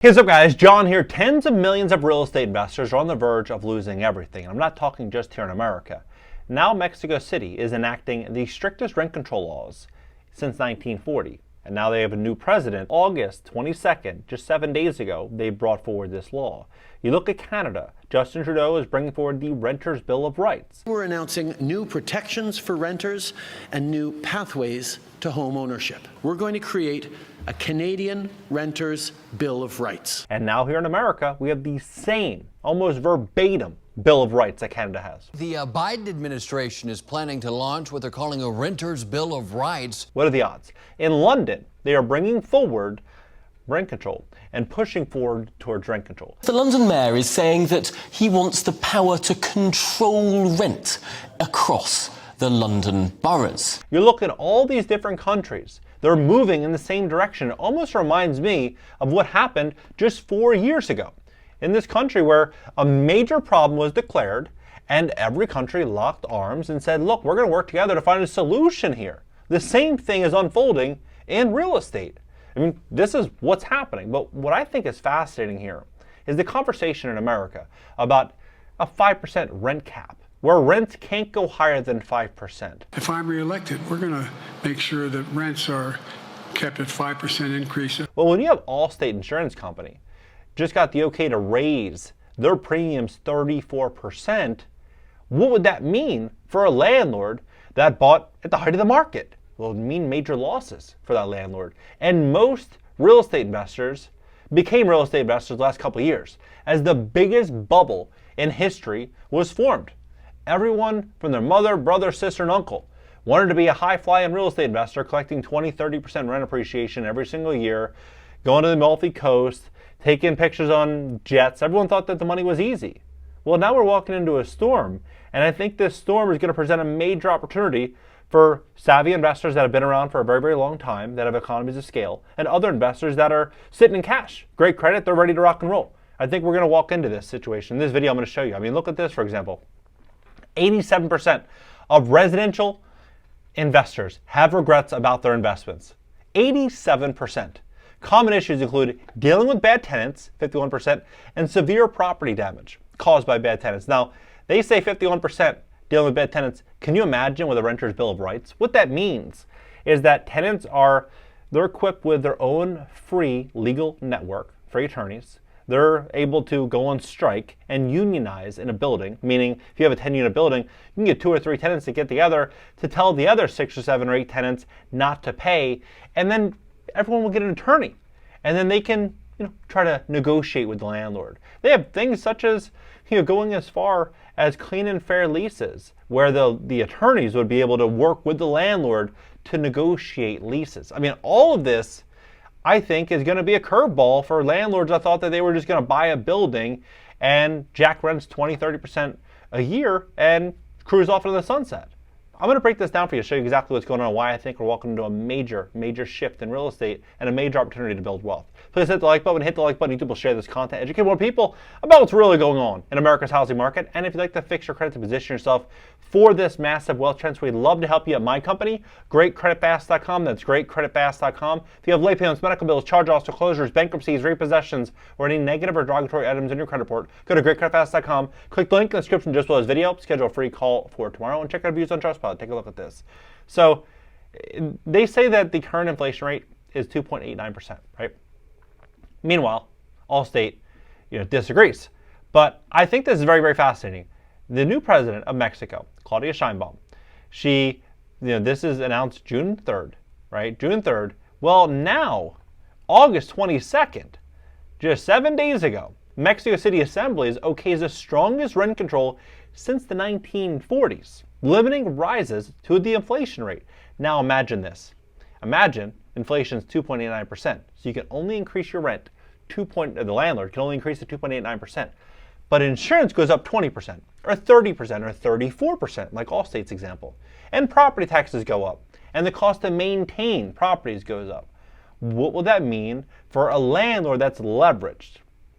Hey, what's up guys, John here. Tens of millions of real estate investors are on the verge of losing everything. I'm not talking just here in America. Now Mexico City is enacting the strictest rent control laws since 1940. And now they have a new president. August 22nd, just 7 days ago, they brought forward this law. You look at Canada, Justin Trudeau is bringing forward the Renters' Bill of Rights. We're announcing new protections for renters and new pathways to home ownership. We're going to create a Canadian Renters' Bill of Rights. And now here in America, we have the same, almost verbatim, Bill of Rights that Canada has. The Biden administration is planning to launch what they're calling a Renters' Bill of Rights. What are the odds? In London, they are bringing forward rent control and pushing forward towards rent control. The London mayor is saying that he wants the power to control rent across the London boroughs. You look at all these different countries, they're moving in the same direction. It almost reminds me of what happened just 4 years ago in this country where a major problem was declared and every country locked arms and said, look, we're going to work together to find a solution here. The same thing is unfolding in real estate. I mean, this is what's happening. But what I think is fascinating here is the conversation in America about a 5% rent cap, where rents can't go higher than 5%. If I'm reelected, we're going to make sure that rents are kept at 5% increase. Well, when you have Allstate Insurance Company just got the okay to raise their premiums 34%, what would that mean for a landlord that bought at the height of the market? Well, it would mean major losses for that landlord. And most real estate investors became real estate investors the last couple of years as the biggest bubble in history was formed. Everyone from their mother, brother, sister, and uncle wanted to be a high-flying real estate investor collecting 20-30% rent appreciation every single year, going to the Amalfi Coast, taking pictures on jets. Everyone thought that the money was easy. Well, now we're walking into a storm, and I think this storm is going to present a major opportunity for savvy investors that have been around for a very, very long time, that have economies of scale, and other investors that are sitting in cash. Great credit, they're ready to rock and roll. I think we're going to walk into this situation. In this video, I'm going to show you. I mean, look at this, for example. 87% of residential investors have regrets about their investments. 87%. Common issues include dealing with bad tenants, 51%, and severe property damage caused by bad tenants. Now, they say 51% dealing with bad tenants. Can you imagine with a Renters' Bill of Rights? What that means is that tenants they're equipped with their own free legal network, free attorneys. They're able to go on strike and unionize in a building, meaning if you have a 10-unit building, you can get 2 or 3 tenants to get together to tell the other 6 or 7 or 8 tenants not to pay, and then everyone will get an attorney. And then they can try to negotiate with the landlord. They have things such as going as far as clean and fair leases, where the attorneys would be able to work with the landlord to negotiate leases. I mean, all of this, I think, is going to be a curveball for landlords that thought that they were just going to buy a building and jack rents 20-30% a year and cruise off into the sunset. I'm going to break this down for you, show you exactly what's going on, why I think we're walking into a major, major shift in real estate and a major opportunity to build wealth. Please hit the like button, hit the like button. YouTube will share this content, educate more people about what's really going on in America's housing market. And if you'd like to fix your credit to position yourself for this massive wealth transfer, we'd love to help you at my company, GreatCreditFast.com. That's GreatCreditFast.com. If you have late payments, medical bills, charge-offs, foreclosures, bankruptcies, repossessions, or any negative or derogatory items in your credit report, go to GreatCreditFast.com. Click the link in the description just below this video. Schedule a free call for tomorrow and check out reviews on Trustpilot. Take a look at this. So they say that the current inflation rate is 2.89%, right? Meanwhile, Allstate, disagrees. But I think this is very, very fascinating. The new president of Mexico, Claudia Sheinbaum, this is announced June 3rd, right? June 3rd. Well, now, August 22nd, just 7 days ago, Mexico City Assembly okays the strongest rent control since the 1940s, limiting rises to the inflation rate. Now imagine this. Imagine inflation is 2.89%, so you can only increase your rent, the landlord can only increase it 2.89%, but insurance goes up 20%, or 30%, or 34%, like Allstate's example. And property taxes go up, and the cost to maintain properties goes up. What will that mean for a landlord that's leveraged?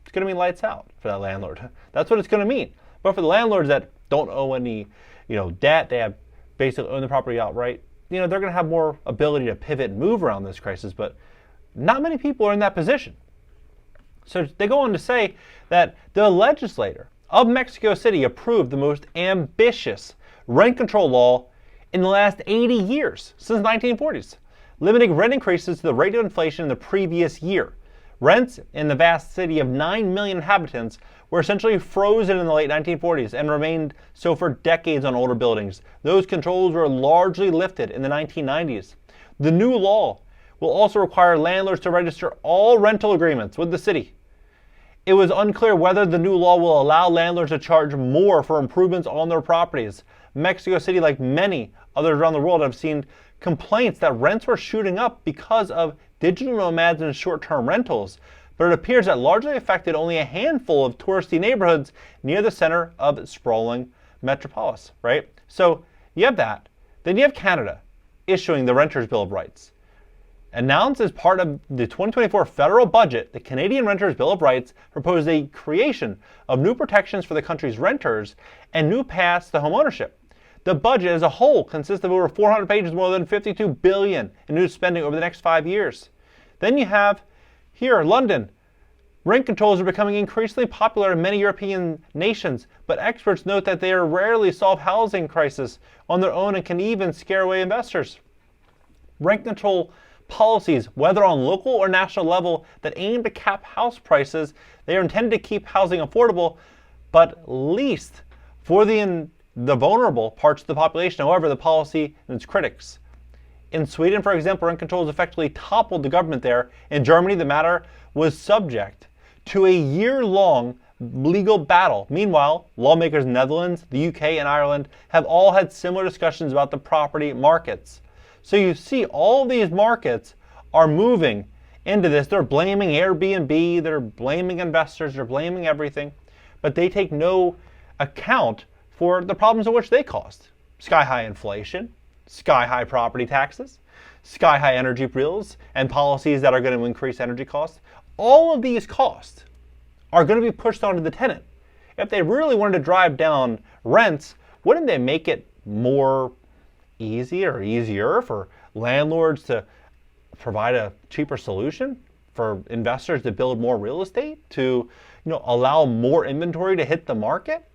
It's going to mean lights out for that landlord. That's what it's going to mean. But for the landlords that don't owe any debt, they have basically own the property outright, they're going to have more ability to pivot and move around this crisis, but not many people are in that position. So they go on to say that the legislature of Mexico City approved the most ambitious rent control law in the last 80 years, since the 1940s, limiting rent increases to the rate of inflation in the previous year. Rents in the vast city of 9 million inhabitants were essentially frozen in the late 1940s and remained so for decades on older buildings. Those controls were largely lifted in the 1990s. The new law will also require landlords to register all rental agreements with the city. It was unclear whether the new law will allow landlords to charge more for improvements on their properties. Mexico City, like many others around the world, have seen complaints that rents were shooting up because of digital nomads and short-term rentals, but it appears that largely affected only a handful of touristy neighborhoods near the center of sprawling metropolis, right? So you have that. Then you have Canada issuing the Renters' Bill of Rights. Announced as part of the 2024 federal budget, the Canadian Renters' Bill of Rights proposed a creation of new protections for the country's renters and new paths to homeownership. The budget as a whole consists of over 400 pages, more than $52 billion in new spending over the next 5 years. Then you have here, London. Rent controls are becoming increasingly popular in many European nations, but experts note that they rarely solve housing crisis on their own and can even scare away investors. Rent control policies, whether on local or national level, that aim to cap house prices, they are intended to keep housing affordable, but least for the vulnerable parts of the population. However, the policy and its critics. In Sweden, for example, rent controls effectively toppled the government there. In Germany, the matter was subject to a year-long legal battle. Meanwhile, lawmakers in the Netherlands, the UK, and Ireland have all had similar discussions about the property markets. So you see all these markets are moving into this. They're blaming Airbnb, they're blaming investors, they're blaming everything, but they take no account for the problems of which they caused. Sky-high inflation, sky-high property taxes, sky-high energy bills, and policies that are going to increase energy costs. All of these costs are going to be pushed onto the tenant. If they really wanted to drive down rents, wouldn't they make it more easier for landlords to provide a cheaper solution, for investors to build more real estate, to allow more inventory to hit the market?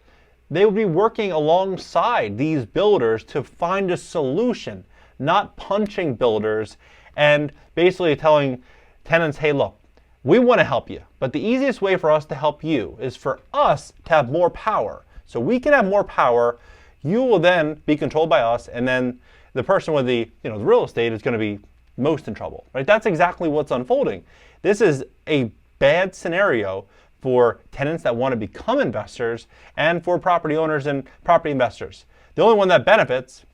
They would be working alongside these builders to find a solution, not punching builders and basically telling tenants, hey, look, we want to help you, but the easiest way for us to help you is for us to have more power. So we can have more power. You will then be controlled by us, and then the person with the real estate is going to be most in trouble, right? That's exactly what's unfolding. This is a bad scenario for tenants that want to become investors and for property owners and property investors. The only one that benefits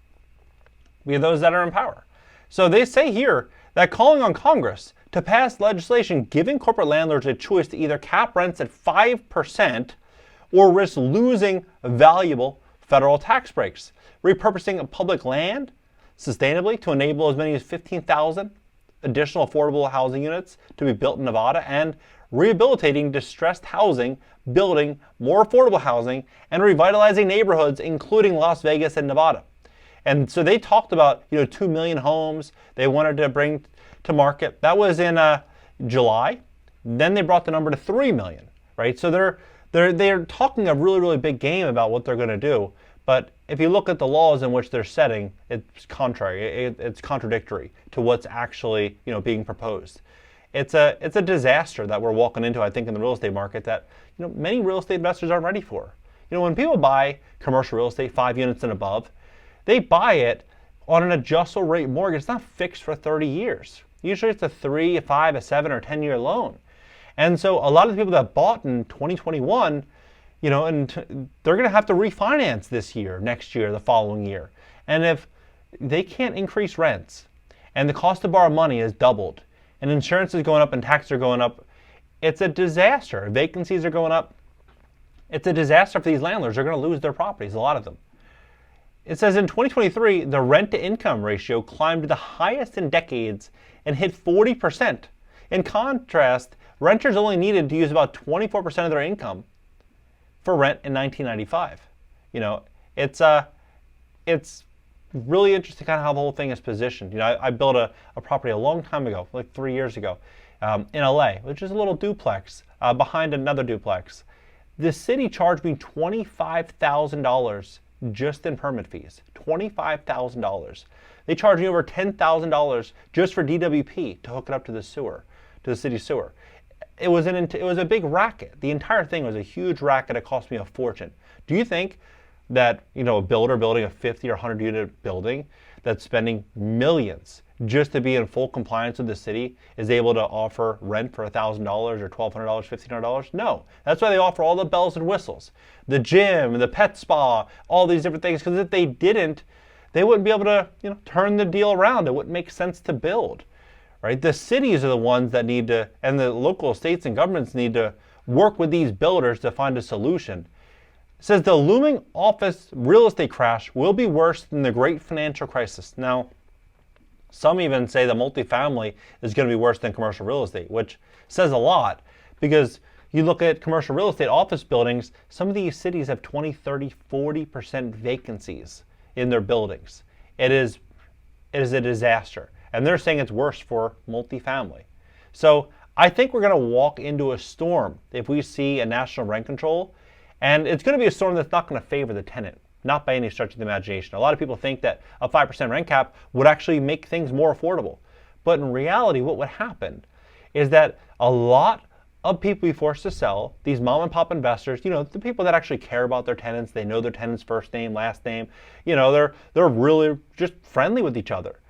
will be those that are in power. So they say here that calling on Congress to pass legislation giving corporate landlords a choice to either cap rents at 5% or risk losing valuable federal tax breaks, repurposing public land sustainably to enable as many as 15,000 additional affordable housing units to be built in Nevada, and rehabilitating distressed housing, building more affordable housing, and revitalizing neighborhoods, including Las Vegas and Nevada. And so they talked about 2 million homes they wanted to bring to market. That was in July. Then they brought the number to 3 million, right? So they're talking a really, really big game about what they're going to do. But if you look at the laws in which they're setting, it's contrary. It's contradictory to what's actually being proposed. It's a disaster that we're walking into, I think, in the real estate market that many real estate investors aren't ready for. When people buy commercial real estate, 5 units and above, they buy it on an adjustable rate mortgage. It's not fixed for 30 years. Usually it's a 3, a 5, a 7, or 10-year loan. And so a lot of the people that bought in 2021, and they're going to have to refinance this year, next year, the following year. And if they can't increase rents and the cost to borrow money has doubled and insurance is going up and taxes are going up, it's a disaster. Vacancies are going up. It's a disaster for these landlords. They're going to lose their properties, a lot of them. It says in 2023, the rent-to-income ratio climbed to the highest in decades and hit 40%. In contrast, renters only needed to use about 24% of their income for rent in 1995. It's really interesting kind of how the whole thing is positioned. I built a property a long time ago, like 3 years ago, in LA, which is a little duplex behind another duplex. The city charged me $25,000 just in permit fees. $25,000. They charged me over $10,000 just for DWP to hook it up to the sewer, to the city sewer. It was a big racket. The entire thing was a huge racket. It cost me a fortune. Do you think that a builder building a 50 or 100 unit building that's spending millions just to be in full compliance with the city is able to offer rent for $1,000 or $1,200, $1,500? No. That's why they offer all the bells and whistles. The gym, the pet spa, all these different things, because if they didn't, they wouldn't be able to turn the deal around. It wouldn't make sense to build. Right? The cities are the ones that need to, and the local states and governments need to work with these builders to find a solution. It says the looming office real estate crash will be worse than the great financial crisis. Now, some even say the multifamily is going to be worse than commercial real estate, which says a lot because you look at commercial real estate office buildings, some of these cities have 20, 30, 40% vacancies in their buildings. It is a disaster. And they're saying it's worse for multifamily. So I think we're going to walk into a storm if we see a national rent control. And it's going to be a storm that's not going to favor the tenant, not by any stretch of the imagination. A lot of people think that a 5% rent cap would actually make things more affordable. But in reality, what would happen is that a lot of people be forced to sell, these mom and pop investors, the people that actually care about their tenants, they know their tenant's first name, last name, they're really just friendly with each other.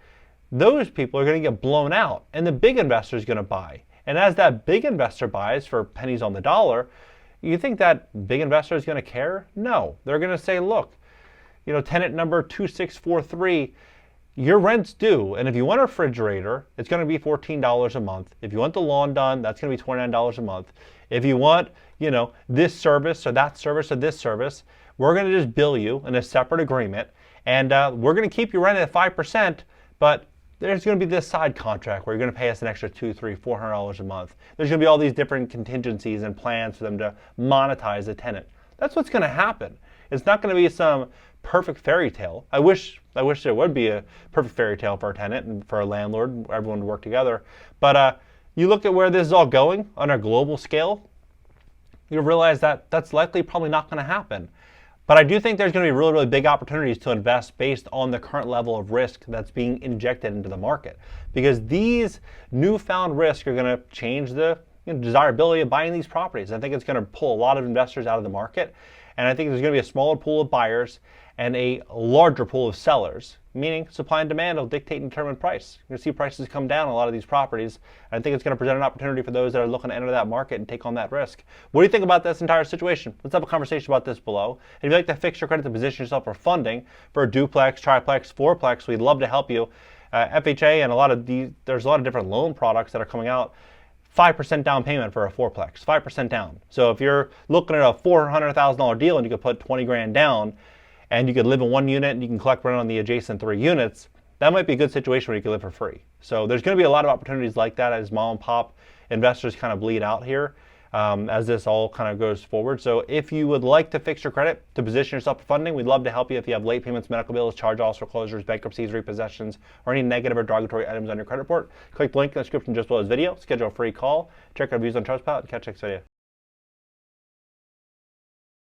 Those people are going to get blown out and the big investor is going to buy. And as that big investor buys for pennies on the dollar, you think that big investor is going to care? No. They're going to say, look, tenant number 2643, your rent's due. And if you want a refrigerator, it's going to be $14 a month. If you want the lawn done, that's going to be $29 a month. If you want, this service or that service or this service, we're going to just bill you in a separate agreement. And we're going to keep your rent at 5%, but there's going to be this side contract where you're going to pay us an extra $200, $300, $400 a month. There's going to be all these different contingencies and plans for them to monetize the tenant. That's what's going to happen. It's not going to be some perfect fairy tale. I wish there would be a perfect fairy tale for a tenant and for a landlord, everyone to work together. But you look at where this is all going on a global scale, you realize that that's likely probably not going to happen. But I do think there's going to be really, really big opportunities to invest based on the current level of risk that's being injected into the market. Because these newfound risks are going to change the desirability of buying these properties. I think it's going to pull a lot of investors out of the market. And I think there's going to be a smaller pool of buyers and a larger pool of sellers, meaning supply and demand will dictate and determine price. You're going to see prices come down on a lot of these properties. I think it's going to present an opportunity for those that are looking to enter that market and take on that risk. What do you think about this entire situation? Let's have a conversation about this below. If you'd like to fix your credit to position yourself for funding for a duplex, triplex, fourplex, we'd love to help you. FHA and there's a lot of different loan products that are coming out. 5% down payment for a fourplex, 5% down. So if you're looking at a $400,000 deal and you could put 20 grand down and you could live in one unit and you can collect rent on the adjacent 3 units, that might be a good situation where you can live for free. So there's going to be a lot of opportunities like that as mom and pop investors kind of bleed out here as this all kind of goes forward. So if you would like to fix your credit to position yourself for funding, we'd love to help you if you have late payments, medical bills, charge-offs, foreclosures, bankruptcies, repossessions, or any negative or derogatory items on your credit report. Click the link in the description just below this video, schedule a free call, check our reviews on Trustpilot, and catch you next video.